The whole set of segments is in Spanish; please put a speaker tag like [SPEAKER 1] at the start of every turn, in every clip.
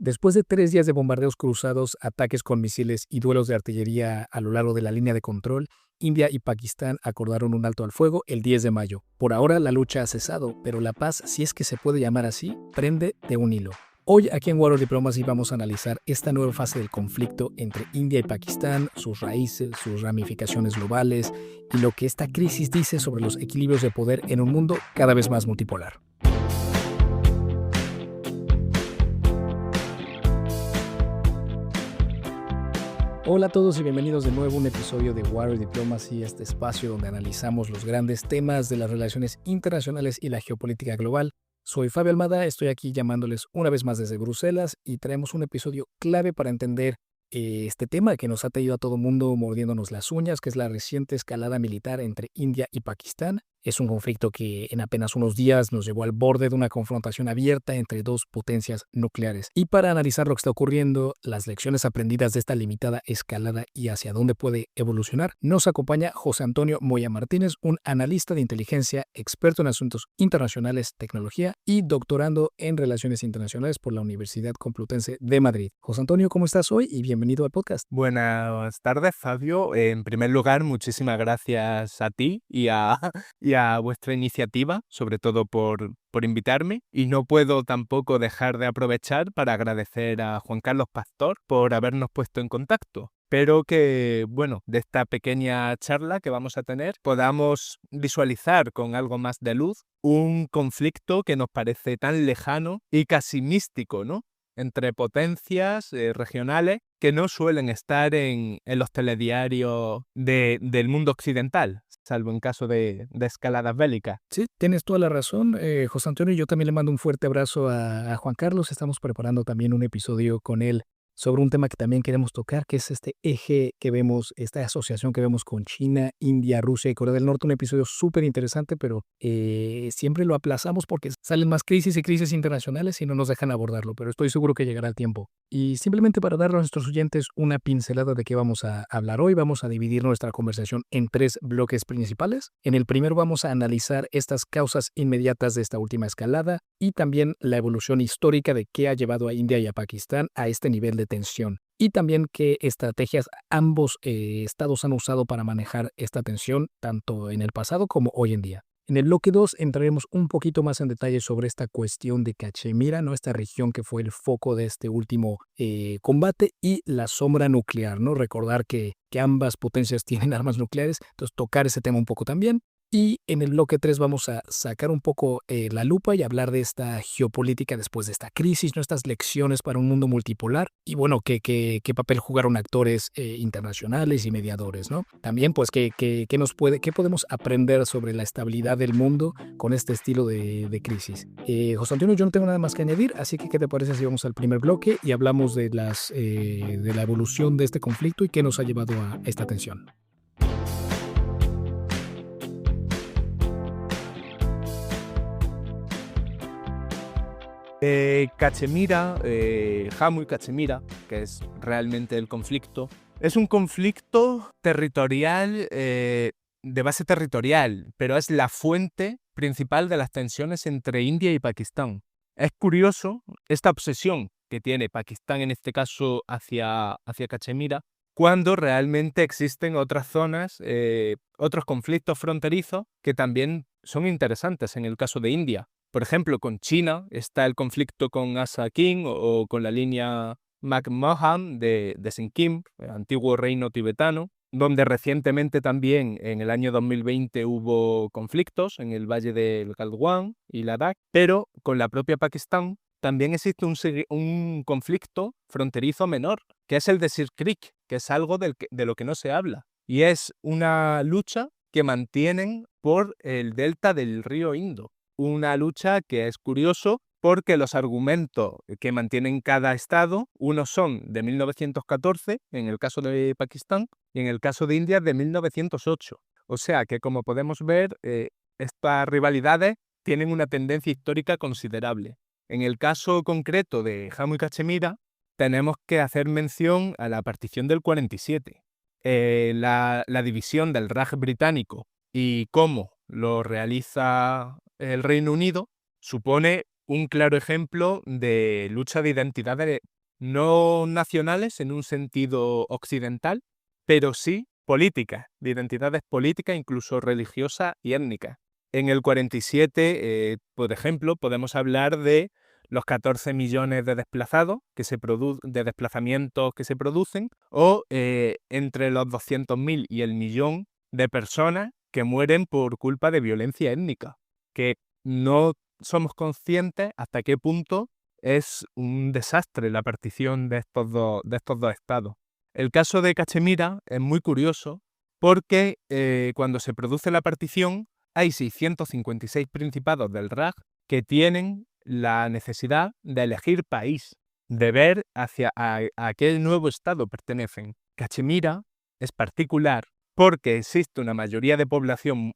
[SPEAKER 1] Después de 3 días de bombardeos cruzados, ataques con misiles y duelos de artillería a lo largo de la línea de control, India y Pakistán acordaron un alto al fuego el 10 de mayo. Por ahora la lucha ha cesado, pero la paz, si es que se puede llamar así, prende de un hilo. Hoy aquí en War Diplomacy vamos a analizar esta nueva fase del conflicto entre India y Pakistán, sus raíces, sus ramificaciones globales y lo que esta crisis dice sobre los equilibrios de poder en un mundo cada vez más multipolar. Hola a todos y bienvenidos de nuevo a un episodio de War Diplomacy, este espacio donde analizamos los grandes temas de las relaciones internacionales y la geopolítica global. Soy Fabio Almada, estoy aquí llamándoles una vez más desde Bruselas y traemos un episodio clave para entender este tema que nos ha tenido a todo mundo mordiéndonos las uñas, que es la reciente escalada militar entre India y Pakistán. Es un conflicto que en apenas unos días nos llevó al borde de una confrontación abierta entre dos potencias nucleares. Y para analizar lo que está ocurriendo, las lecciones aprendidas de esta limitada escalada y hacia dónde puede evolucionar, nos acompaña José Antonio Moya Martínez, un analista de inteligencia, experto en asuntos internacionales, tecnología y doctorando en relaciones internacionales por la Universidad Complutense de Madrid. José Antonio, ¿cómo estás hoy? Y bienvenido al podcast.
[SPEAKER 2] Buenas tardes, Fabio. En primer lugar, muchísimas gracias a ti y a vuestra iniciativa, sobre todo por invitarme. Y no puedo tampoco dejar de aprovechar para agradecer a Juan Carlos Pastor por habernos puesto en contacto. Espero que, de esta pequeña charla que vamos a tener, podamos visualizar con algo más de luz un conflicto que nos parece tan lejano y casi místico, ¿no?, entre potencias regionales que no suelen estar en los telediarios del mundo occidental, salvo en caso de escaladas bélicas.
[SPEAKER 1] Sí, tienes toda la razón, José Antonio. Yo también le mando un fuerte abrazo a Juan Carlos. Estamos preparando también un episodio con él sobre un tema que también queremos tocar, que es este eje que vemos, esta asociación que vemos con China, India, Rusia y Corea del Norte. Un episodio súper interesante, pero siempre lo aplazamos porque salen más crisis y crisis internacionales y no nos dejan abordarlo, pero estoy seguro que llegará el tiempo. Y simplemente para darle a nuestros oyentes una pincelada de qué vamos a hablar hoy, vamos a dividir nuestra conversación en 3 bloques principales. En el primero vamos a analizar estas causas inmediatas de esta última escalada y también la evolución histórica de qué ha llevado a India y a Pakistán a este nivel de tensión. Y también qué estrategias ambos estados han usado para manejar esta tensión, tanto en el pasado como hoy en día. En el bloque 2 entraremos un poquito más en detalle sobre esta cuestión de Cachemira, ¿no?, esta región que fue el foco de este último combate, y la sombra nuclear, ¿no? Recordar que ambas potencias tienen armas nucleares, entonces tocar ese tema un poco también. Y en el bloque 3 vamos a sacar un poco la lupa y hablar de esta geopolítica después de esta crisis, ¿no?, estas lecciones para un mundo multipolar y qué papel jugaron actores internacionales y mediadores, ¿no? También pues qué podemos aprender sobre la estabilidad del mundo con este estilo de crisis. José Antonio, yo no tengo nada más que añadir, así que ¿qué te parece si vamos al primer bloque y hablamos de la evolución de este conflicto y qué nos ha llevado a esta tensión?
[SPEAKER 2] Cachemira, Jammu y Cachemira, que es realmente el conflicto, es un conflicto territorial, de base territorial, pero es la fuente principal de las tensiones entre India y Pakistán. Es curioso esta obsesión que tiene Pakistán, en este caso, hacia Cachemira, cuando realmente existen otras zonas, otros conflictos fronterizos que también son interesantes en el caso de India. Por ejemplo, con China está el conflicto con Asa King o con la línea McMahon de Sikkim, el antiguo reino tibetano, donde recientemente también en el año 2020 hubo conflictos en el valle del Galdwan y Ladakh, pero con la propia Pakistán también existe un conflicto fronterizo menor, que es el de Sir Creek, que es algo de lo que no se habla, y es una lucha que mantienen por el delta del río Indo. Una lucha que es curioso porque los argumentos que mantienen cada estado, unos son de 1914, en el caso de Pakistán, y en el caso de India de 1908. O sea que, como podemos ver, estas rivalidades tienen una tendencia histórica considerable. En el caso concreto de Jammu y Cachemira, tenemos que hacer mención a la partición del 47, la división del Raj británico y cómo lo realiza el Reino Unido supone un claro ejemplo de lucha de identidades no nacionales en un sentido occidental, pero sí políticas, de identidades políticas, incluso religiosas y étnicas. En el 47, por ejemplo, podemos hablar de los 14 millones de desplazados de desplazamientos que se producen, o entre los 200.000 y el millón de personas que mueren por culpa de violencia étnica, que no somos conscientes hasta qué punto es un desastre la partición de estos dos estados. El caso de Cachemira es muy curioso porque cuando se produce la partición hay 656 principados del Raj que tienen la necesidad de elegir país, de ver hacia a qué nuevo estado pertenecen. Cachemira es particular porque existe una mayoría de población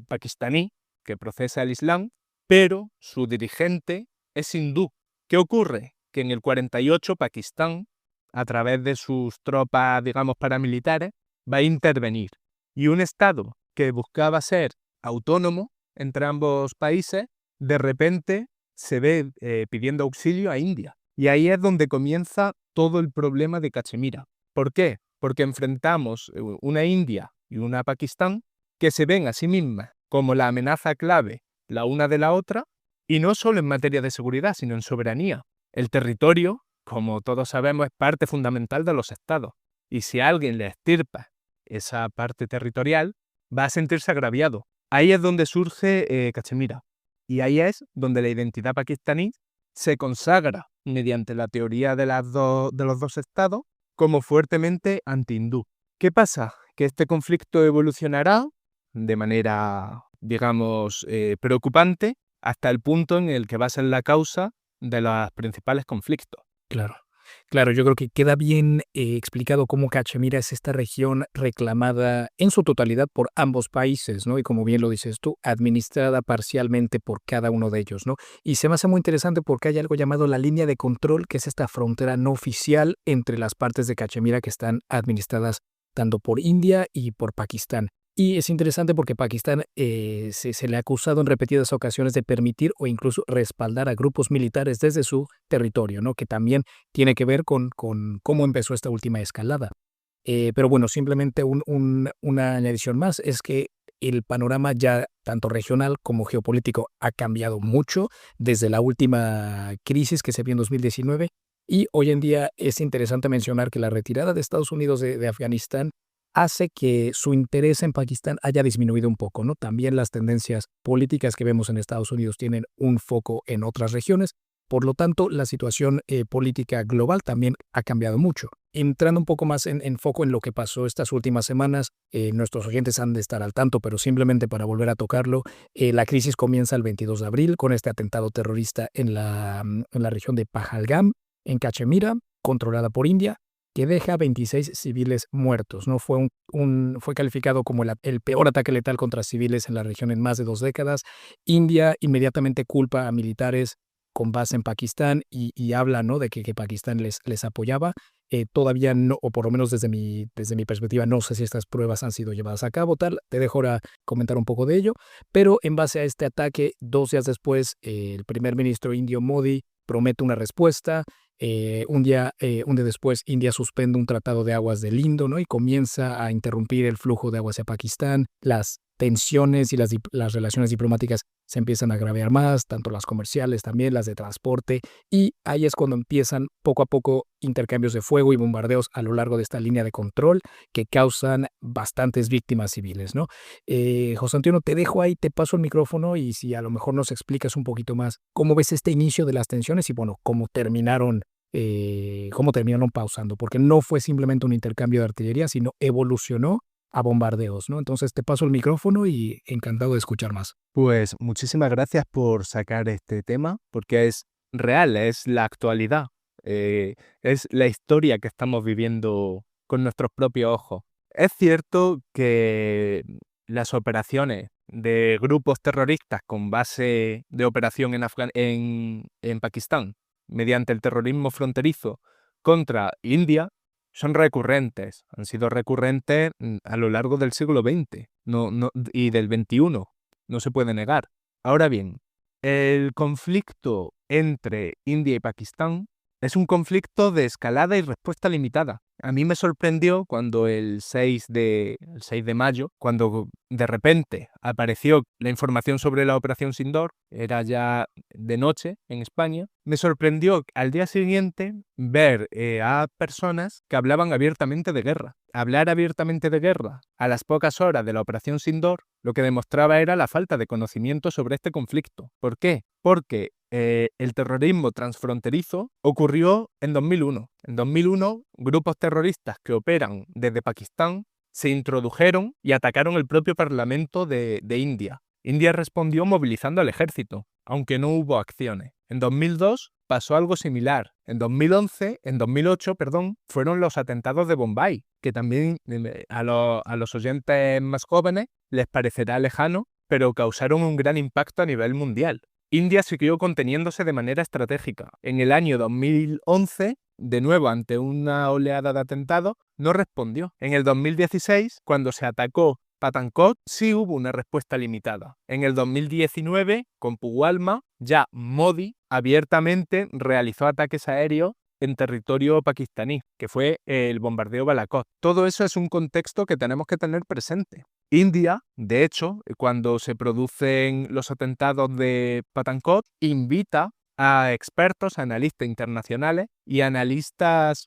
[SPEAKER 2] pakistaní que profesa el Islam, pero su dirigente es hindú. ¿Qué ocurre? Que en el 48 Pakistán, a través de sus tropas, digamos, paramilitares, va a intervenir. Y un estado que buscaba ser autónomo entre ambos países, de repente se ve pidiendo auxilio a India. Y ahí es donde comienza todo el problema de Cachemira. ¿Por qué? Porque enfrentamos una India y una Pakistán que se ven a sí mismas como la amenaza clave la una de la otra, y no solo en materia de seguridad, sino en soberanía. El territorio, como todos sabemos, es parte fundamental de los estados. Y si alguien le extirpa esa parte territorial, va a sentirse agraviado. Ahí es donde surge Cachemira. Y ahí es donde la identidad pakistaní se consagra mediante la teoría de los dos estados como fuertemente anti-hindú. ¿Qué pasa? Que este conflicto evolucionará de manera, digamos, preocupante hasta el punto en el que va a ser la causa de los principales conflictos.
[SPEAKER 1] Claro. Claro, yo creo que queda bien explicado cómo Cachemira es esta región reclamada en su totalidad por ambos países, ¿no? Y como bien lo dices tú, administrada parcialmente por cada uno de ellos, ¿no? Y se me hace muy interesante porque hay algo llamado la línea de control, que es esta frontera no oficial entre las partes de Cachemira que están administradas tanto por India y por Pakistán. Y es interesante porque Pakistán se le ha acusado en repetidas ocasiones de permitir o incluso respaldar a grupos militares desde su territorio, ¿no? Que también tiene que ver con cómo empezó esta última escalada. Pero bueno, simplemente una añadición más es que el panorama ya tanto regional como geopolítico ha cambiado mucho desde la última crisis que se vio en 2019, y hoy en día es interesante mencionar que la retirada de Estados Unidos de Afganistán hace que su interés en Pakistán haya disminuido un poco, ¿no? También las tendencias políticas que vemos en Estados Unidos tienen un foco en otras regiones. Por lo tanto, la situación política global también ha cambiado mucho. Entrando un poco más en foco en lo que pasó estas últimas semanas, nuestros oyentes han de estar al tanto, pero simplemente para volver a tocarlo, la crisis comienza el 22 de abril con este atentado terrorista en la región de Pahalgam, en Cachemira, controlada por India, que deja 26 civiles muertos, ¿no? Fue calificado como el peor ataque letal contra civiles en la región en más de 2 décadas. India inmediatamente culpa a militares con base en Pakistán y habla, ¿no?, de que Pakistán les apoyaba. Todavía no, o por lo menos desde mi perspectiva, no sé si estas pruebas han sido llevadas a cabo, tal. Te dejo ahora comentar un poco de ello. Pero en base a este ataque, 2 días después, el primer ministro indio Modi promete una respuesta. Un día después, India suspende un tratado de aguas del Indo, ¿no? Y comienza a interrumpir el flujo de agua hacia Pakistán. Las tensiones y las relaciones diplomáticas se empiezan a agravar más, tanto las comerciales también, las de transporte, y ahí es cuando empiezan poco a poco intercambios de fuego y bombardeos a lo largo de esta línea de control que causan bastantes víctimas civiles, ¿no? José Antonio, te dejo ahí, te paso el micrófono y si a lo mejor nos explicas un poquito más cómo ves este inicio de las tensiones y bueno, cómo terminaron pausando, porque no fue simplemente un intercambio de artillería, sino evolucionó a bombardeos, ¿no? Entonces te paso el micrófono y encantado de escuchar más.
[SPEAKER 2] Pues muchísimas gracias por sacar este tema, porque es real, es la actualidad, es la historia que estamos viviendo con nuestros propios ojos. Es cierto que las operaciones de grupos terroristas con base de operación en Pakistán, mediante el terrorismo fronterizo contra India, son recurrentes, han sido recurrentes a lo largo del siglo XX y del XXI. No se puede negar. Ahora bien, el conflicto entre India y Pakistán Es un conflicto de escalada y respuesta limitada. A mí me sorprendió cuando el 6 de mayo, cuando de repente apareció la información sobre la Operación Sindor, era ya de noche en España, me sorprendió al día siguiente ver a personas que hablaban abiertamente de guerra. Hablar abiertamente de guerra a las pocas horas de la Operación Sindor lo que demostraba era la falta de conocimiento sobre este conflicto. ¿Por qué? Porque el terrorismo transfronterizo ocurrió en 2001. En 2001, grupos terroristas que operan desde Pakistán se introdujeron y atacaron el propio Parlamento de India. India respondió movilizando al ejército, aunque no hubo acciones. En 2002 pasó algo similar. En 2008, fueron los atentados de Bombay, que también a los oyentes más jóvenes les parecerá lejano, pero causaron un gran impacto a nivel mundial. India siguió conteniéndose de manera estratégica. En el año 2011, de nuevo ante una oleada de atentados, no respondió. En el 2016, cuando se atacó Pathankot, sí hubo una respuesta limitada. En el 2019, con Pulwama, ya Modi abiertamente realizó ataques aéreos en territorio pakistaní, que fue el bombardeo Balakot. Todo eso es un contexto que tenemos que tener presente. India, de hecho, cuando se producen los atentados de Pathankot, invita a expertos, analistas internacionales y analistas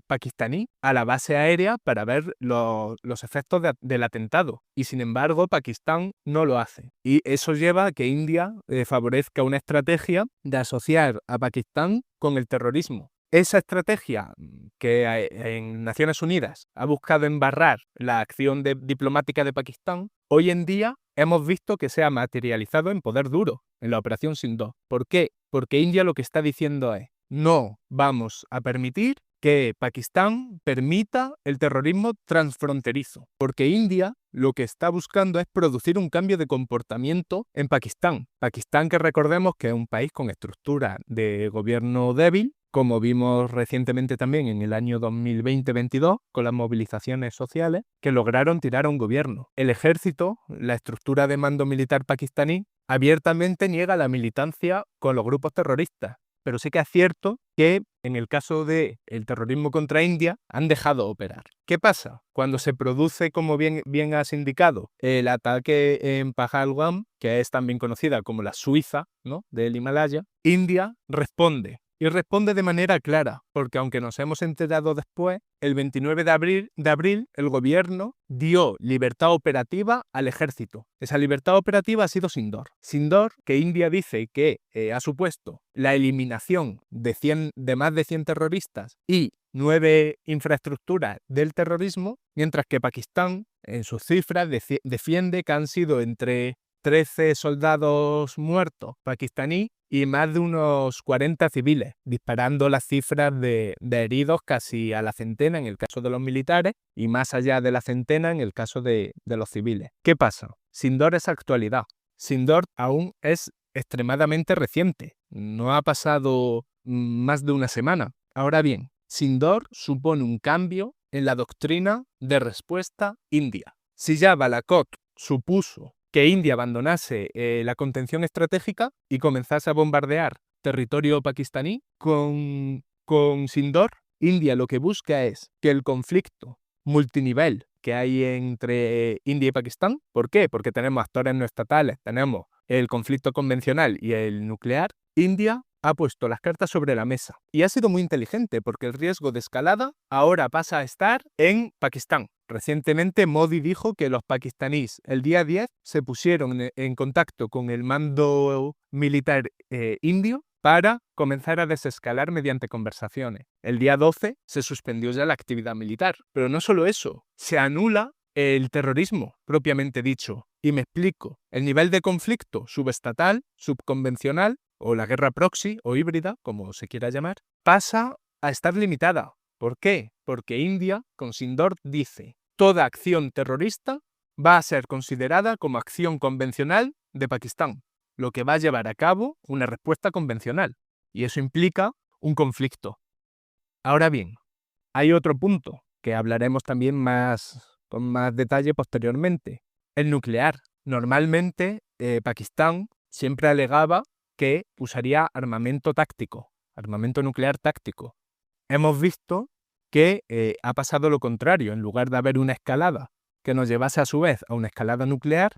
[SPEAKER 2] pakistaní a la base aérea para ver los efectos del atentado. Y sin embargo, Pakistán no lo hace. Y eso lleva a que India favorezca una estrategia de asociar a Pakistán con el terrorismo. Esa estrategia que en Naciones Unidas ha buscado embarrar la acción diplomática de Pakistán, hoy en día hemos visto que se ha materializado en poder duro, en la Operación Sindor. ¿Por qué? Porque India lo que está diciendo es: no vamos a permitir que Pakistán permita el terrorismo transfronterizo. Porque India lo que está buscando es producir un cambio de comportamiento en Pakistán. Pakistán, que recordemos que es un país con estructura de gobierno débil, como vimos recientemente también en el año 2020-22, con las movilizaciones sociales, que lograron tirar a un gobierno. El ejército, la estructura de mando militar pakistaní, abiertamente niega la militancia con los grupos terroristas. Pero sí que es cierto que en el caso del terrorismo contra India han dejado operar. ¿Qué pasa? Cuando se produce, como bien has indicado, el ataque en Pahalgam, que es también conocida como la Suiza, ¿no?, del Himalaya, India responde. Y responde de manera clara, porque aunque nos hemos enterado después, el 29 de abril el gobierno dio libertad operativa al ejército. Esa libertad operativa ha sido Sindor. Sindor, que India dice que ha supuesto la eliminación de más de 100 terroristas y 9 infraestructuras del terrorismo, mientras que Pakistán, en sus cifras, defiende que han sido entre 13 soldados muertos pakistaníes y más de unos 40 civiles, disparando las cifras de heridos casi a la centena en el caso de los militares y más allá de la centena en el caso de los civiles. ¿Qué pasa? Sindor es actualidad. Sindor aún es extremadamente reciente. No ha pasado más de una semana. Ahora bien, Sindor supone un cambio en la doctrina de respuesta india. Si ya Balakot supuso que India abandonase la contención estratégica y comenzase a bombardear territorio pakistaní, con Sindor, India lo que busca es que el conflicto multinivel que hay entre India y Pakistán, ¿por qué? Porque tenemos actores no estatales, tenemos el conflicto convencional y el nuclear. India ha puesto las cartas sobre la mesa y ha sido muy inteligente porque el riesgo de escalada ahora pasa a estar en Pakistán. Recientemente Modi dijo que los pakistaníes el día 10 se pusieron en contacto con el mando militar indio para comenzar a desescalar mediante conversaciones. El día 12 se suspendió ya la actividad militar. Pero no solo eso, se anula el terrorismo propiamente dicho. Y me explico. El nivel de conflicto subestatal, subconvencional, o la guerra proxy o híbrida, como se quiera llamar, pasa a estar limitada. ¿Por qué? Porque India, con Sindor, dice: toda acción terrorista va a ser considerada como acción convencional de Pakistán, lo que va a llevar a cabo una respuesta convencional. Y eso implica un conflicto. Ahora bien, hay otro punto que hablaremos también con más detalle posteriormente. El nuclear. Normalmente Pakistán siempre alegaba que usaría armamento táctico. armamento nuclear táctico. Hemos visto que ha pasado lo contrario. En lugar de haber una escalada que nos llevase a su vez a una escalada nuclear,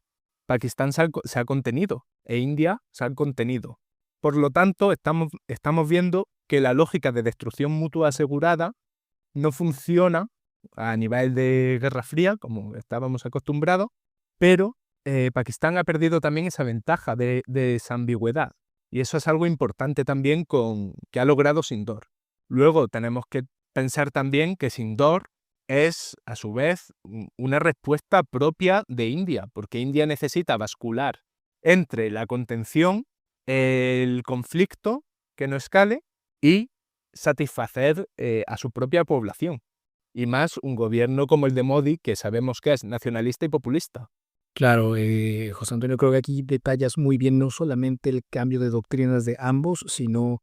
[SPEAKER 2] Pakistán se ha contenido e India se ha contenido. Por lo tanto, estamos viendo que la lógica de destrucción mutua asegurada no funciona a nivel de Guerra Fría, como estábamos acostumbrados, pero Pakistán ha perdido también esa ventaja de esa ambigüedad. Y eso es algo importante también que ha logrado Sindor. Luego tenemos que pensar también que Sindor es, a su vez, una respuesta propia de India, porque India necesita bascular entre la contención, el conflicto, que no escale, y satisfacer a su propia población. Y más un gobierno como el de Modi, que sabemos que es nacionalista y populista.
[SPEAKER 1] Claro, José Antonio, creo que aquí detallas muy bien no solamente el cambio de doctrinas de ambos, sino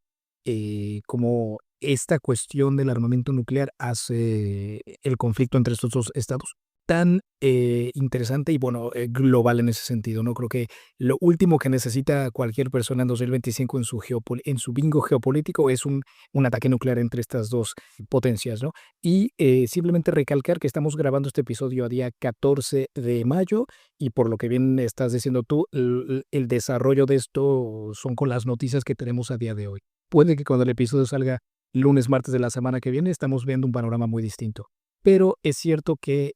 [SPEAKER 1] cómo esta cuestión del armamento nuclear hace el conflicto entre estos dos estados tan interesante y bueno, global en ese sentido, ¿no? Creo que lo último que necesita cualquier persona en 2025 en su bingo geopolítico es un ataque nuclear entre estas dos potencias, ¿no? Y simplemente recalcar que estamos grabando este episodio a día 14 de mayo y por lo que bien estás diciendo tú, el desarrollo de esto son con las noticias que tenemos a día de hoy. Puede que cuando el episodio salga lunes, martes de la semana que viene, estamos viendo un panorama muy distinto. Pero es cierto que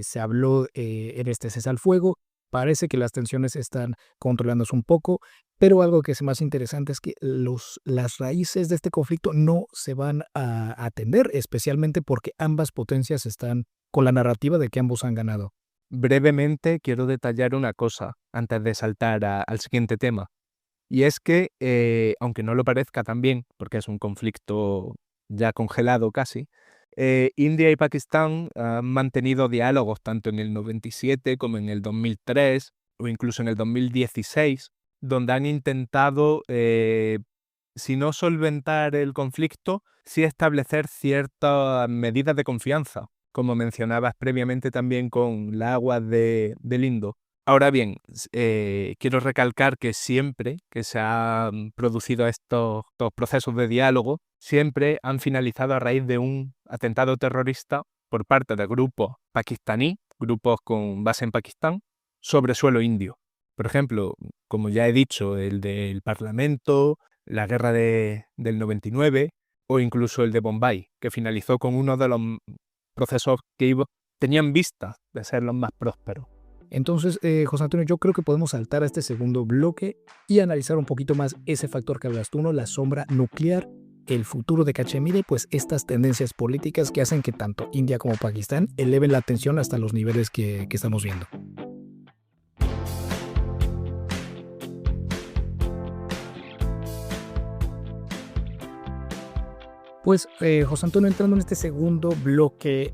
[SPEAKER 1] se habló en este cese al fuego, parece que las tensiones están controlándose un poco, pero algo que es más interesante es que las raíces de este conflicto no se van a atender, especialmente porque ambas potencias están con la narrativa de que ambos han ganado.
[SPEAKER 2] Brevemente quiero detallar una cosa antes de saltar al siguiente tema. Y es que, aunque no lo parezca también, porque es un conflicto ya congelado casi, India y Pakistán han mantenido diálogos tanto en el 97 como en el 2003 o incluso en el 2016, donde han intentado, si no solventar el conflicto, sí establecer ciertas medidas de confianza, como mencionabas previamente también con las aguas del Indo. Ahora bien, quiero recalcar que siempre que se han producido estos procesos de diálogo, siempre han finalizado a raíz de un atentado terrorista por parte de grupos pakistaní, grupos con base en Pakistán, sobre suelo indio. Por ejemplo, como ya he dicho, el del Parlamento, la guerra del 99 o incluso el de Bombay, que finalizó con uno de los procesos que tenían vistas de ser los más prósperos.
[SPEAKER 1] Entonces, José Antonio, yo creo que podemos saltar a este segundo bloque y analizar un poquito más ese factor que hablas tú, ¿no? La sombra nuclear, el futuro de Cachemira y pues estas tendencias políticas que hacen que tanto India como Pakistán eleven la tensión hasta los niveles que estamos viendo. Pues, José Antonio, entrando en este segundo bloque,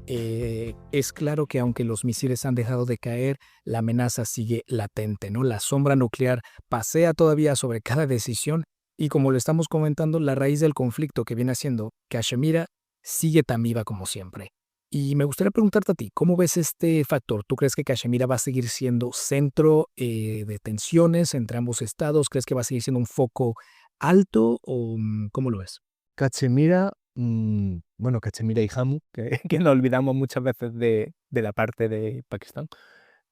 [SPEAKER 1] es claro que aunque los misiles han dejado de caer, la amenaza sigue latente, ¿no? La sombra nuclear pasea todavía sobre cada decisión y como lo estamos comentando, la raíz del conflicto que viene siendo Cachemira sigue tan viva como siempre. Y me gustaría preguntarte a ti, ¿cómo ves este factor? ¿Tú crees que Cachemira va a seguir siendo centro de tensiones entre ambos estados? ¿Crees que va a seguir siendo un foco alto o cómo lo ves?
[SPEAKER 2] Cachemira, bueno, Cachemira y Jammu, que nos olvidamos muchas veces de la parte de Pakistán,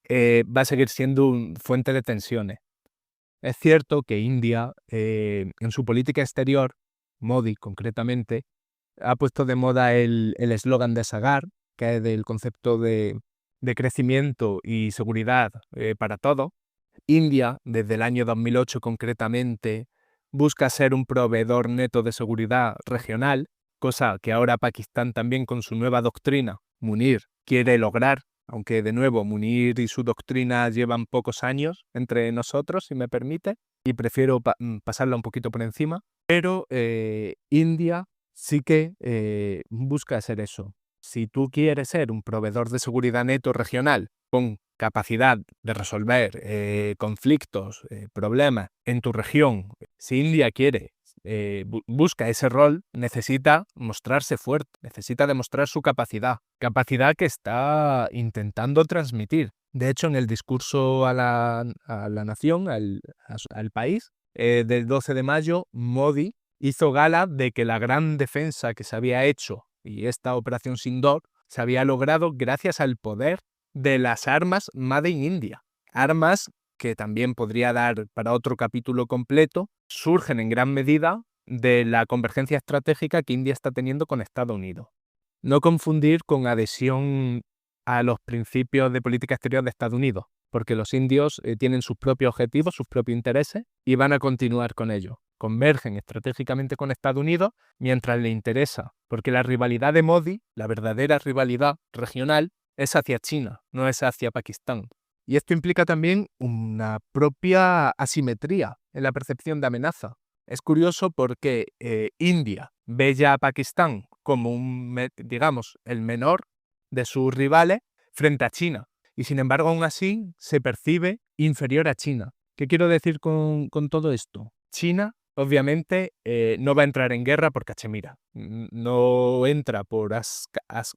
[SPEAKER 2] va a seguir siendo fuente de tensiones. Es cierto que India, en su política exterior, Modi concretamente, ha puesto de moda el eslogan de Sagar, que es del concepto de crecimiento y seguridad para todos. India, desde el año 2008 concretamente, busca ser un proveedor neto de seguridad regional, cosa que ahora Pakistán también con su nueva doctrina, Munir, quiere lograr, aunque de nuevo Munir y su doctrina llevan pocos años entre nosotros, si me permite, y prefiero pasarla un poquito por encima, pero India sí que busca ser eso. Si tú quieres ser un proveedor de seguridad neto regional con capacidad de resolver conflictos, problemas en tu región, si India quiere, busca ese rol, necesita mostrarse fuerte, necesita demostrar su capacidad que está intentando transmitir. De hecho, en el discurso a la nación, al país, del 12 de mayo, Modi hizo gala de que la gran defensa que se había hecho y esta operación Sindor se había logrado gracias al poder de las armas Made in India. Armas que también podría dar para otro capítulo completo, surgen en gran medida de la convergencia estratégica que India está teniendo con Estados Unidos. No confundir con adhesión a los principios de política exterior de Estados Unidos, porque los indios tienen sus propios objetivos, sus propios intereses y van a continuar con ellos. Convergen estratégicamente con Estados Unidos mientras le interesa, porque la rivalidad de Modi, la verdadera rivalidad regional, es hacia China, no es hacia Pakistán. Y esto implica también una propia asimetría en la percepción de amenaza. Es curioso porque India ve ya a Pakistán como digamos, el menor de sus rivales frente a China. Y sin embargo, aún así, se percibe inferior a China. ¿Qué quiero decir con todo esto? China, obviamente, no va a entrar en guerra por Cachemira. No entra por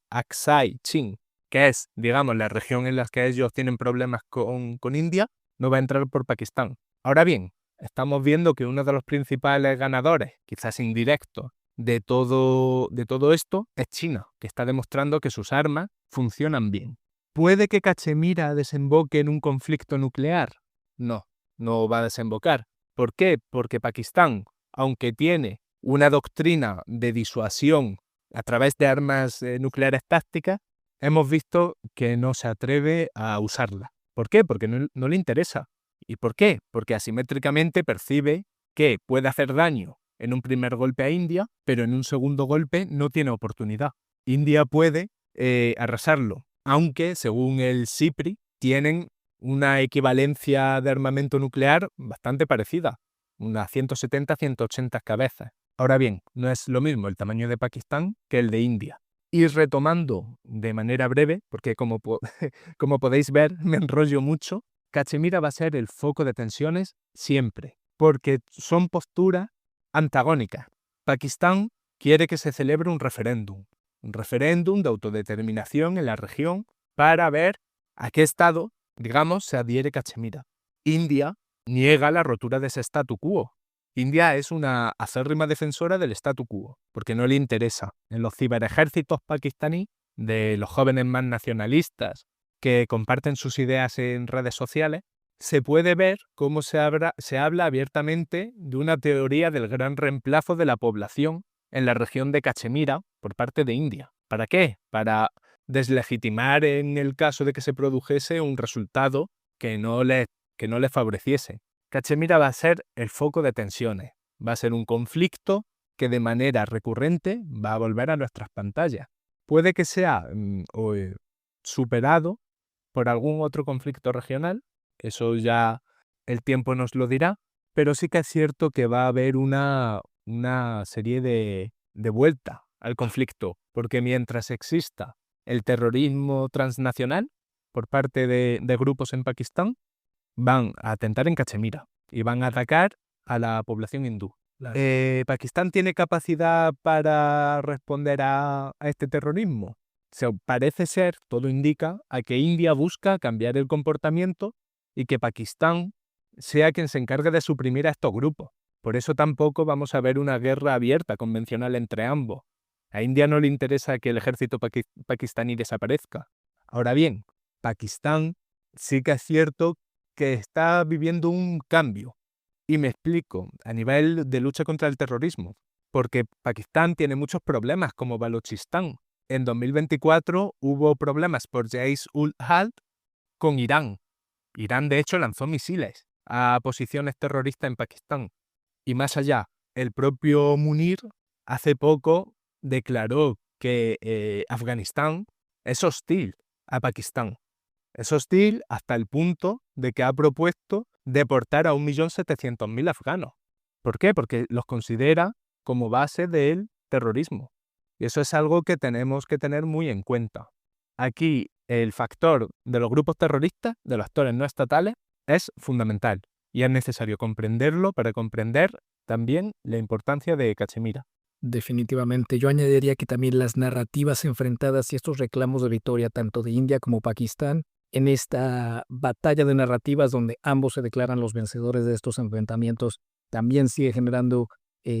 [SPEAKER 2] Aksai Chin, que es, digamos, la región en la que ellos tienen problemas con India, no va a entrar por Pakistán. Ahora bien, estamos viendo que uno de los principales ganadores, quizás indirectos, de todo esto es China, que está demostrando que sus armas funcionan bien. ¿Puede que Cachemira desemboque en un conflicto nuclear? No, no va a desembocar. ¿Por qué? Porque Pakistán, aunque tiene una doctrina de disuasión a través de armas nucleares tácticas, hemos visto que no se atreve a usarla. ¿Por qué? Porque no le interesa. ¿Y por qué? Porque asimétricamente percibe que puede hacer daño en un primer golpe a India, pero en un segundo golpe no tiene oportunidad. India puede arrasarlo, aunque según el SIPRI tienen una equivalencia de armamento nuclear bastante parecida, unas 170-180 cabezas. Ahora bien, no es lo mismo el tamaño de Pakistán que el de India. Y retomando de manera breve, porque como podéis ver me enrollo mucho, Cachemira va a ser el foco de tensiones siempre, porque son posturas antagónicas. Pakistán quiere que se celebre un referéndum de autodeterminación en la región para ver a qué estado, digamos, se adhiere Cachemira. India niega la rotura de ese statu quo. India es una acérrima defensora del statu quo, porque no le interesa. En los ciberejércitos pakistaníes, de los jóvenes más nacionalistas que comparten sus ideas en redes sociales, se puede ver cómo se habla abiertamente de una teoría del gran reemplazo de la población en la región de Cachemira por parte de India. ¿Para qué? Para deslegitimar en el caso de que se produjese un resultado que no le favoreciese. Cachemira va a ser el foco de tensiones, va a ser un conflicto que de manera recurrente va a volver a nuestras pantallas. Puede que sea superado por algún otro conflicto regional, eso ya el tiempo nos lo dirá, pero sí que es cierto que va a haber una serie de vuelta al conflicto, porque mientras exista el terrorismo transnacional por parte de grupos en Pakistán, van a atentar en Cachemira y van a atacar a la población hindú.
[SPEAKER 1] Claro.
[SPEAKER 2] ¿Pakistán tiene capacidad para responder a este terrorismo? Parece ser, todo indica, a que India busca cambiar el comportamiento y que Pakistán sea quien se encargue de suprimir a estos grupos. Por eso tampoco vamos a ver una guerra abierta convencional entre ambos. A India no le interesa que el ejército pakistaní desaparezca. Ahora bien, Pakistán sí que es cierto que está viviendo un cambio. Y me explico, a nivel de lucha contra el terrorismo, porque Pakistán tiene muchos problemas como Baluchistán. En 2024 hubo problemas por Jaish-ul-Adl con Irán. Irán, de hecho, lanzó misiles a posiciones terroristas en Pakistán. Y más allá, el propio Munir hace poco declaró que Afganistán es hostil a Pakistán. Es hostil hasta el punto de que ha propuesto deportar a 1.700.000 afganos. ¿Por qué? Porque los considera como base del terrorismo. Y eso es algo que tenemos que tener muy en cuenta. Aquí el factor de los grupos terroristas, de los actores no estatales, es fundamental. Y es necesario comprenderlo para comprender también la importancia de Cachemira.
[SPEAKER 1] Definitivamente. Yo añadiría que también las narrativas enfrentadas y estos reclamos de victoria tanto de India como Pakistán en esta batalla de narrativas donde ambos se declaran los vencedores de estos enfrentamientos también sigue generando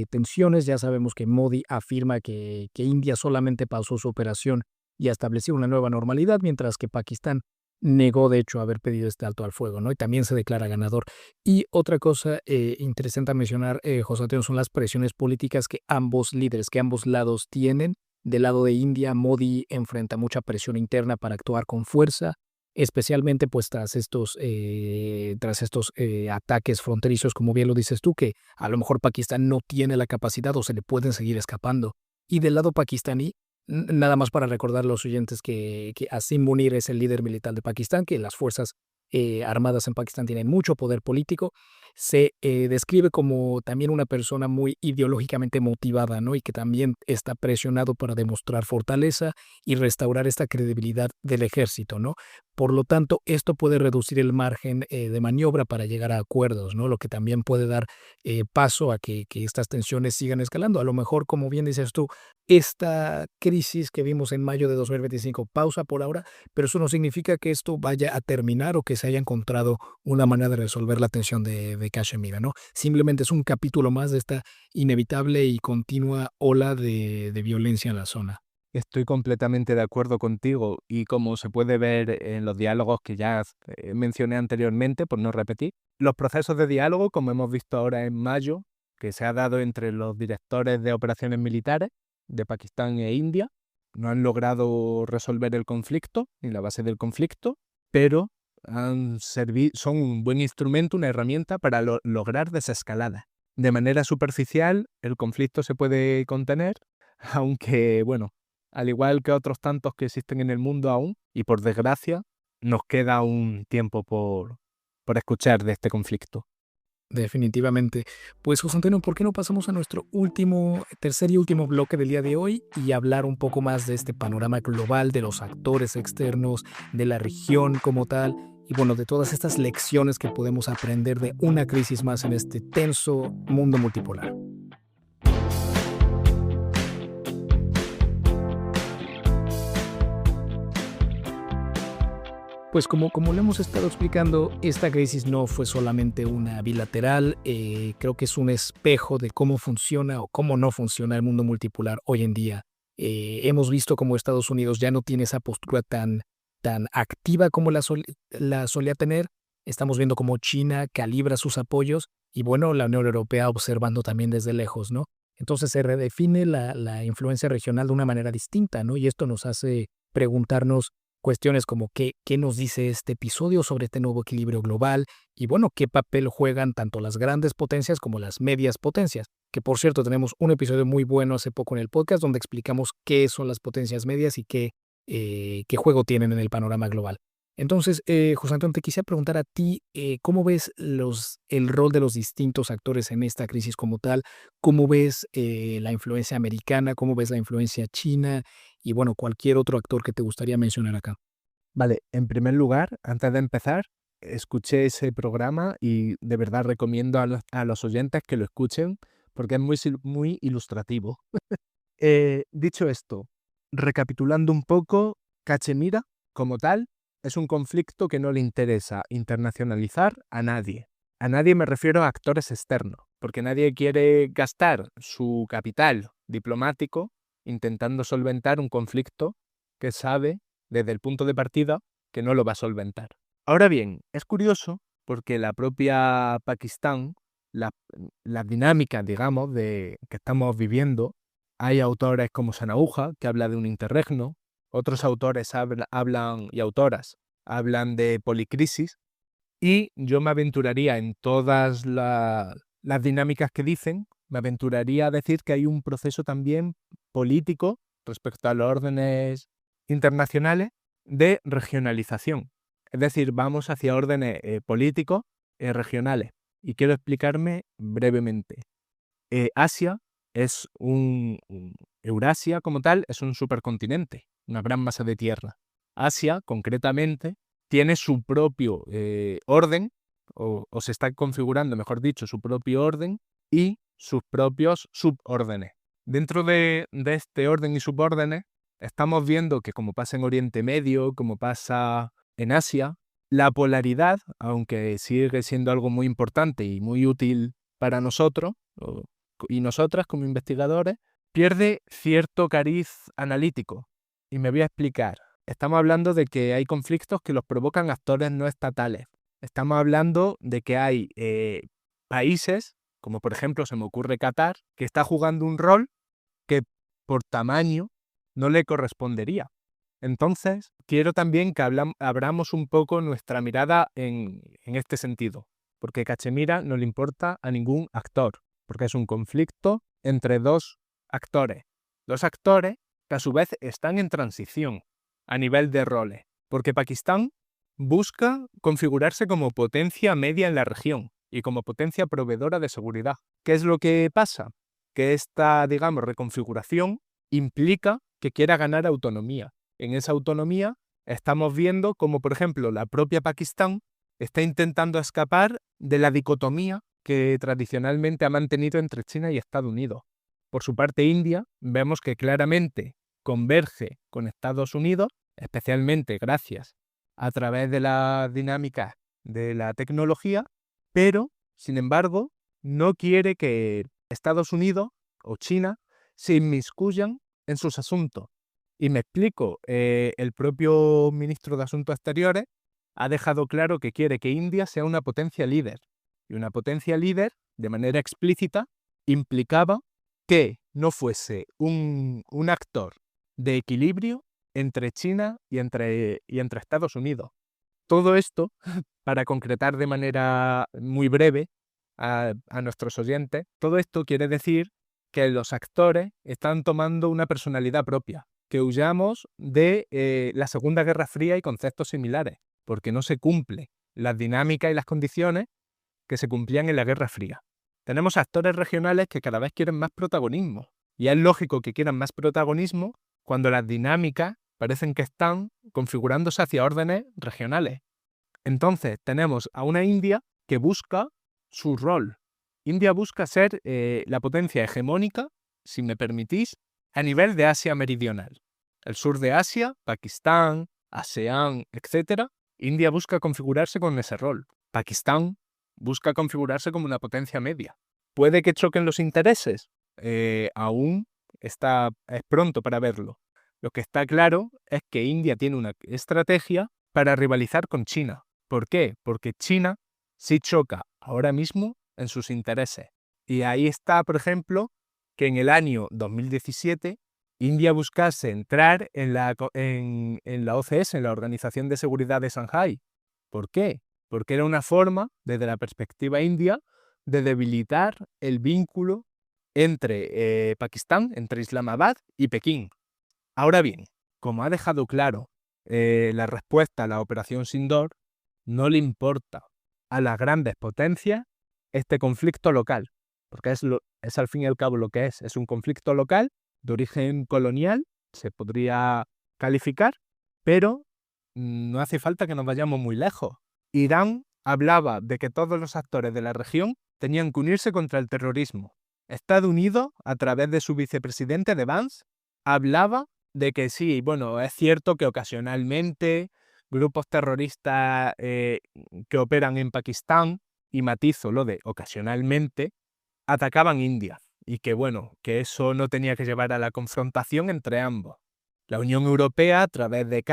[SPEAKER 1] tensiones. Ya sabemos que Modi afirma que India solamente pausó su operación y estableció una nueva normalidad, mientras que Pakistán negó, de hecho, haber pedido este alto al fuego, ¿no? Y también se declara ganador. Y otra cosa interesante a mencionar, José Antonio, son las presiones políticas que ambos líderes, que ambos lados tienen. Del lado de India, Modi enfrenta mucha presión interna para actuar con fuerza, especialmente pues tras estos ataques fronterizos, como bien lo dices tú, que a lo mejor Pakistán no tiene la capacidad o se le pueden seguir escapando. Y del lado pakistaní, nada más para recordar a los oyentes que Asim Munir es el líder militar de Pakistán, que las fuerzas armadas en Pakistán tienen mucho poder político. Se describe como también una persona muy ideológicamente motivada, ¿no? Y que también está presionado para demostrar fortaleza y restaurar esta credibilidad del ejército, ¿no? Por lo tanto, esto puede reducir el margen de maniobra para llegar a acuerdos, ¿no? Lo que también puede dar paso a que estas tensiones sigan escalando. A lo mejor, como bien dices tú, esta crisis que vimos en mayo de 2025 pausa por ahora, pero eso no significa que esto vaya a terminar o que se haya encontrado una manera de resolver la tensión de Cachemira, ¿no? Simplemente es un capítulo más de esta inevitable y continua ola de violencia en la zona.
[SPEAKER 2] Estoy completamente de acuerdo contigo y como se puede ver en los diálogos que ya mencioné anteriormente, por no repetir, los procesos de diálogo, como hemos visto ahora en mayo, que se ha dado entre los directores de operaciones militares de Pakistán e India, no han logrado resolver el conflicto ni la base del conflicto, pero son un buen instrumento, una herramienta para lograr desescalada. De manera superficial, el conflicto se puede contener, aunque, bueno, al igual que otros tantos que existen en el mundo aún, y por desgracia, nos queda un tiempo por escuchar de este conflicto.
[SPEAKER 1] Definitivamente. Pues José Antonio, ¿por qué no pasamos a nuestro tercer y último bloque del día de hoy y hablar un poco más de este panorama global, de los actores externos, de la región como tal, y bueno, de todas estas lecciones que podemos aprender de una crisis más en este tenso mundo multipolar? Pues como lo hemos estado explicando, esta crisis no fue solamente una bilateral, creo que es un espejo de cómo funciona o cómo no funciona el mundo multipolar hoy en día. Hemos visto cómo Estados Unidos ya no tiene esa postura tan activa como la solía tener. Estamos viendo cómo China calibra sus apoyos y bueno, la Unión Europea observando también desde lejos, ¿no? Entonces se redefine la influencia regional de una manera distinta, ¿no? Y esto nos hace preguntarnos cuestiones como qué nos dice este episodio sobre este nuevo equilibrio global y bueno, qué papel juegan tanto las grandes potencias como las medias potencias. Que por cierto, tenemos un episodio muy bueno hace poco en el podcast donde explicamos qué son las potencias medias y qué juego tienen en el panorama global. Entonces, José Antonio, te quisiera preguntar a ti, ¿cómo ves el rol de los distintos actores en esta crisis como tal? ¿Cómo ves la influencia americana? ¿Cómo ves la influencia china? Y bueno, cualquier otro actor que te gustaría mencionar acá.
[SPEAKER 2] Vale, en primer lugar, antes de empezar, escuché ese programa y de verdad recomiendo a los oyentes que lo escuchen porque es muy ilustrativo. Dicho esto, recapitulando un poco, Cachemira, como tal, es un conflicto que no le interesa internacionalizar a nadie. A nadie me refiero a actores externos, porque nadie quiere gastar su capital diplomático intentando solventar un conflicto que sabe, desde el punto de partida, que no lo va a solventar. Ahora bien, es curioso porque la propia Pakistán, las dinámicas, digamos, que estamos viviendo, hay autores como Sanauja, que habla de un interregno, otros autores hablan y autoras hablan de policrisis, y yo me aventuraría en todas las dinámicas que dicen, me aventuraría a decir que hay un proceso también político respecto a los órdenes internacionales de regionalización. Es decir, vamos hacia órdenes políticos regionales. Y quiero explicarme brevemente. Asia es Eurasia como tal es un supercontinente, una gran masa de tierra. Asia, concretamente, tiene su propio orden, o se está configurando, mejor dicho, su propio orden y sus propios subórdenes. Dentro de este orden y subórdenes, estamos viendo que como pasa en Oriente Medio, como pasa en Asia, la polaridad, aunque sigue siendo algo muy importante y muy útil para nosotros, y nosotras como investigadores, pierde cierto cariz analítico. Y me voy a explicar. Estamos hablando de que hay conflictos que los provocan actores no estatales. Estamos hablando de que hay países, como por ejemplo se me ocurre Qatar, que está jugando un rol que por tamaño no le correspondería. Entonces, quiero también que abramos un poco nuestra mirada en este sentido, porque Cachemira no le importa a ningún actor, porque es un conflicto entre dos actores que a su vez están en transición a nivel de roles, porque Pakistán busca configurarse como potencia media en la región y como potencia proveedora de seguridad. ¿Qué es lo que pasa? Que esta, digamos, reconfiguración implica que quiera ganar autonomía. En esa autonomía estamos viendo como, por ejemplo, la propia Pakistán está intentando escapar de la dicotomía que tradicionalmente ha mantenido entre China y Estados Unidos. Por su parte, India, vemos que claramente converge con Estados Unidos, especialmente gracias a través de la dinámica de la tecnología, pero, sin embargo, no quiere que Estados Unidos o China se inmiscuyan en sus asuntos. Y me explico, el propio ministro de Asuntos Exteriores ha dejado claro que quiere que India sea una potencia líder. Y una potencia líder, de manera explícita, implicaba que no fuese un actor de equilibrio entre China y entre Estados Unidos. Todo esto, para concretar de manera muy breve a nuestros oyentes, todo esto quiere decir que los actores están tomando una personalidad propia, que huyamos de la Segunda Guerra Fría y conceptos similares, porque no se cumplen las dinámicas y las condiciones que se cumplían en la Guerra Fría. Tenemos actores regionales que cada vez quieren más protagonismo, y es lógico que quieran más protagonismo cuando las dinámicas parecen que están configurándose hacia órdenes regionales. Entonces tenemos a una India que busca su rol. India busca ser la potencia hegemónica, si me permitís, a nivel de Asia Meridional. El sur de Asia, Pakistán, ASEAN, etc. India busca configurarse con ese rol. Pakistán busca configurarse como una potencia media. ¿Puede que choquen los intereses? Aún es pronto para verlo. Lo que está claro es que India tiene una estrategia para rivalizar con China. ¿Por qué? Porque China sí choca ahora mismo en sus intereses. Y ahí está, por ejemplo, que en el año 2017 India buscase entrar en la OCS, en la Organización de Seguridad de Shanghái. ¿Por qué? Porque era una forma, desde la perspectiva india, de debilitar el vínculo entre Pakistán, entre Islamabad y Pekín. Ahora bien, como ha dejado claro la respuesta a la Operación Sindor, no le importa a las grandes potencias este conflicto local, porque es al fin y al cabo lo que es un conflicto local de origen colonial, se podría calificar, pero no hace falta que nos vayamos muy lejos. Irán hablaba de que todos los actores de la región tenían que unirse contra el terrorismo. Estados Unidos, a través de su vicepresidente de Vance, hablaba de que sí, bueno, es cierto que ocasionalmente grupos terroristas que operan en Pakistán, y matizo lo de ocasionalmente, atacaban India, y que bueno, que eso no tenía que llevar a la confrontación entre ambos. La Unión Europea, a través de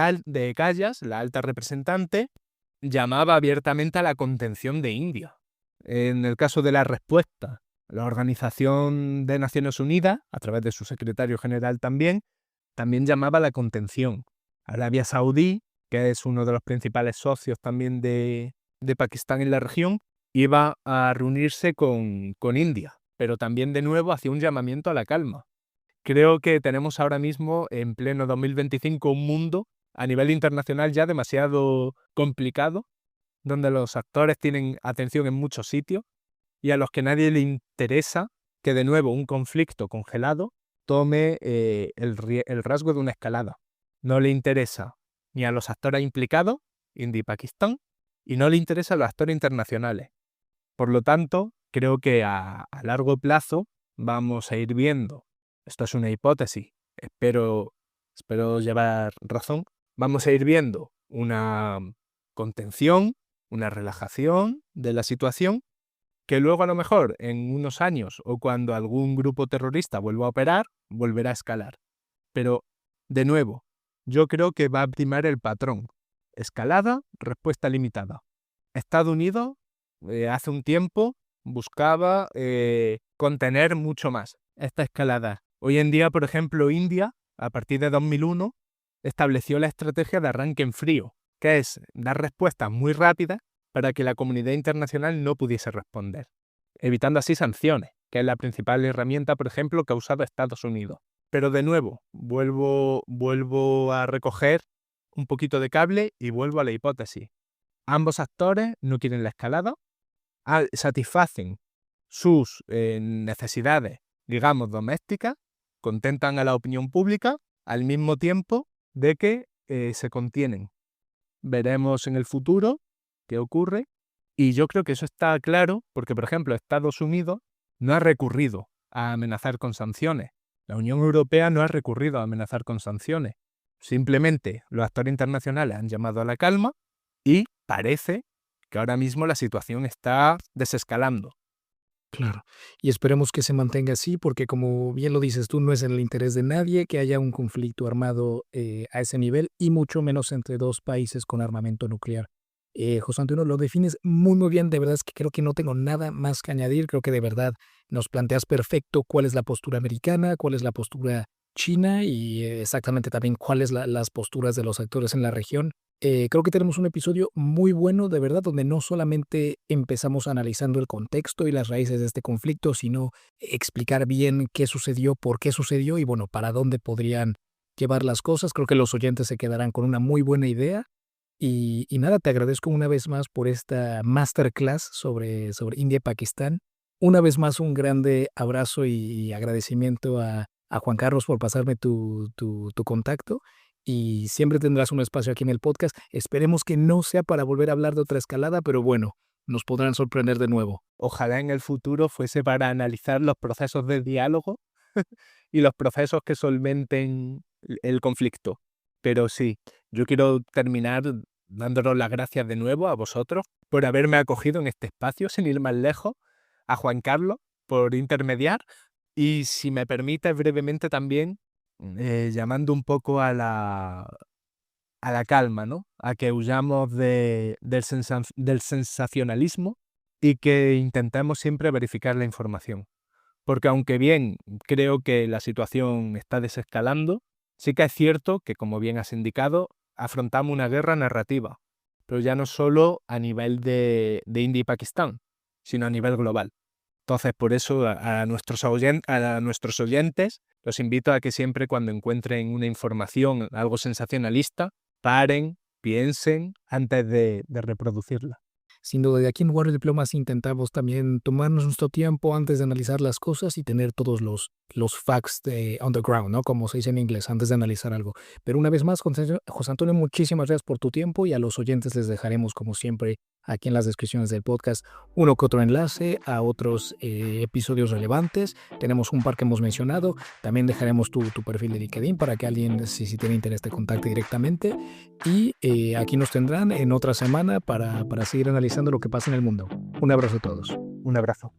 [SPEAKER 2] Callas, la alta representante, llamaba abiertamente a la contención de India. En el caso de la respuesta, la Organización de Naciones Unidas, a través de su secretario general también llamaba a la contención. Arabia Saudí, que es uno de los principales socios también de Pakistán en la región, iba a reunirse con India, pero también de nuevo hacía un llamamiento a la calma. Creo que tenemos ahora mismo, en pleno 2025, un mundo a nivel internacional ya demasiado complicado, donde los actores tienen atención en muchos sitios y a los que nadie le interesa que de nuevo un conflicto congelado tome el rasgo de una escalada. No le interesa ni a los actores implicados, India y Pakistán, y no le interesa a los actores internacionales. Por lo tanto, creo que a largo plazo vamos a ir viendo, esto es una hipótesis, espero llevar razón, vamos a ir viendo una contención, una relajación de la situación, que luego a lo mejor en unos años o cuando algún grupo terrorista vuelva a operar, volverá a escalar. Pero, de nuevo, yo creo que va a primar el patrón. Escalada, respuesta limitada. Estados Unidos hace un tiempo buscaba contener mucho más esta escalada. Hoy en día, por ejemplo, India, a partir de 2001, estableció la estrategia de arranque en frío, que es dar respuestas muy rápidas para que la comunidad internacional no pudiese responder, evitando así sanciones, que es la principal herramienta, por ejemplo, que ha usado Estados Unidos. Pero de nuevo, vuelvo a recoger un poquito de cable y vuelvo a la hipótesis. Ambos actores no quieren la escalada, satisfacen sus necesidades, digamos, domésticas, contentan a la opinión pública, al mismo tiempo de que se contienen. Veremos en el futuro qué ocurre, y yo creo que eso está claro porque, por ejemplo, Estados Unidos no ha recurrido a amenazar con sanciones. La Unión Europea no ha recurrido a amenazar con sanciones. Simplemente los actores internacionales han llamado a la calma y parece que ahora mismo la situación está desescalando.
[SPEAKER 1] Claro, y esperemos que se mantenga así, porque como bien lo dices tú, no es en el interés de nadie que haya un conflicto armado a ese nivel, y mucho menos entre dos países con armamento nuclear. José Antonio, lo defines muy muy bien, de verdad es que creo que no tengo nada más que añadir, creo que de verdad nos planteas perfecto cuál es la postura americana, cuál es la postura china y exactamente también cuáles las posturas de los actores en la región. Creo que tenemos un episodio muy bueno, de verdad, donde no solamente empezamos analizando el contexto y las raíces de este conflicto, sino explicar bien qué sucedió, por qué sucedió y, bueno, para dónde podrían llevar las cosas. Creo que los oyentes se quedarán con una muy buena idea. Y nada, te agradezco una vez más por esta masterclass sobre India y Pakistán. Una vez más, un grande abrazo y agradecimiento a Juan Carlos por pasarme tu contacto. Y siempre tendrás un espacio aquí en el podcast. Esperemos que no sea para volver a hablar de otra escalada, pero bueno, nos podrán sorprender de nuevo.
[SPEAKER 2] Ojalá en el futuro fuese para analizar los procesos de diálogo y los procesos que solventen el conflicto. Pero sí, yo quiero terminar dándonos las gracias de nuevo a vosotros por haberme acogido en este espacio, sin ir más lejos, a Juan Carlos por intermediar, y si me permite brevemente también llamando un poco a la calma, ¿no? A que huyamos del sensacionalismo y que intentemos siempre verificar la información. Porque aunque bien creo que la situación está desescalando, sí que es cierto que, como bien has indicado, afrontamos una guerra narrativa, pero ya no solo a nivel de India y Pakistán, sino a nivel global. Entonces, por eso a nuestros oyentes los invito a que siempre cuando encuentren una información, algo sensacionalista, paren, piensen antes de reproducirla.
[SPEAKER 1] Sin duda, de aquí en Warrior Diplomas intentamos también tomarnos nuestro tiempo antes de analizar las cosas y tener todos los facts on the ground, ¿no? Como se dice en inglés, antes de analizar algo. Pero una vez más, José Antonio, muchísimas gracias por tu tiempo, y a los oyentes les dejaremos, como siempre, aquí en las descripciones del podcast, uno que otro enlace a otros episodios relevantes. Tenemos un par que hemos mencionado. También dejaremos tu perfil de LinkedIn para que alguien, si tiene interés, te contacte directamente. Y aquí nos tendrán en otra semana para seguir analizando lo que pasa en el mundo. Un abrazo a todos.
[SPEAKER 2] Un abrazo.